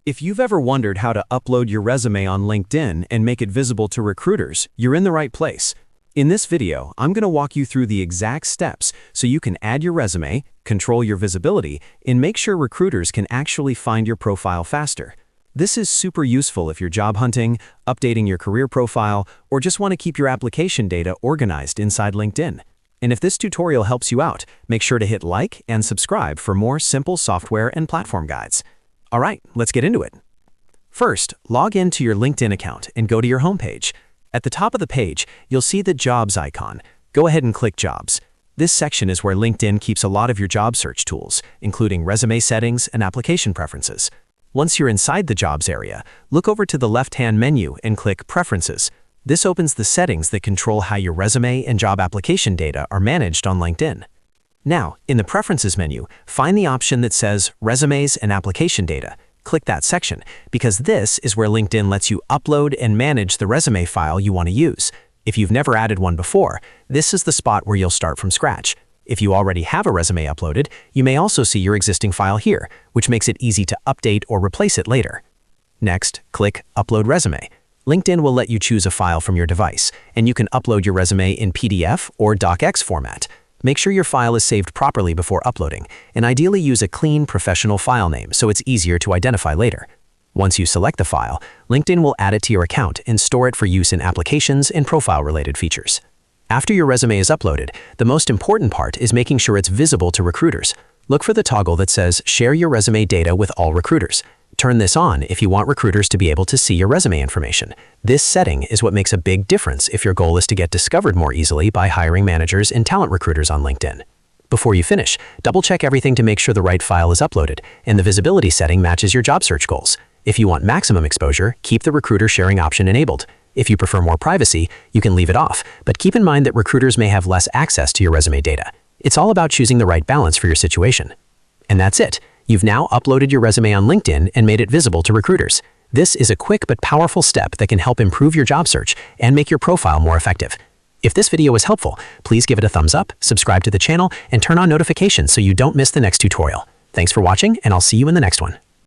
If you've ever wondered how to upload your resume on LinkedIn and make it visible to recruiters, you're in the right place. In this video, I'm going to walk you through the exact steps so you can add your resume, control your visibility, and make sure recruiters can actually find your profile faster. This is super useful if you're job hunting, updating your career profile, or just want to keep your application data organized inside LinkedIn. And if this tutorial helps you out, make sure to hit like and subscribe for more simple software and platform guides. All right, let's get into it. First, log into your LinkedIn account and go to your homepage. At the top of the page, you'll see the Jobs icon. Go ahead and click Jobs. This section is where LinkedIn keeps a lot of your job search tools, including resume settings and application preferences. Once you're inside the Jobs area, look over to the left-hand menu and click Preferences. This opens the settings that control how your resume and job application data are managed on LinkedIn. Now, in the Preferences menu, find the option that says Resumes and Application Data. Click that section, because this is where LinkedIn lets you upload and manage the resume file you want to use. If you've never added one before, this is the spot where you'll start from scratch. If you already have a resume uploaded, you may also see your existing file here, which makes it easy to update or replace it later. Next, click Upload Resume. LinkedIn will let you choose a file from your device, and you can upload your resume in PDF or DOCX format. Make sure your file is saved properly before uploading, and ideally use a clean, professional file name so it's easier to identify later. Once you select the file, LinkedIn will add it to your account and store it for use in applications and profile-related features. After your resume is uploaded, the most important part is making sure it's visible to recruiters. Look for the toggle that says Share your resume data with all recruiters. Turn this on if you want recruiters to be able to see your resume information. This setting is what makes a big difference if your goal is to get discovered more easily by hiring managers and talent recruiters on LinkedIn. Before you finish, double-check everything to make sure the right file is uploaded and the visibility setting matches your job search goals. If you want maximum exposure, keep the recruiter sharing option enabled. If you prefer more privacy, you can leave it off, but keep in mind that recruiters may have less access to your resume data. It's all about choosing the right balance for your situation. And that's it. You've now uploaded your resume on LinkedIn and made it visible to recruiters. This is a quick but powerful step that can help improve your job search and make your profile more effective. If this video was helpful, please give it a thumbs up, subscribe to the channel, and turn on notifications so you don't miss the next tutorial. Thanks for watching, and I'll see you in the next one.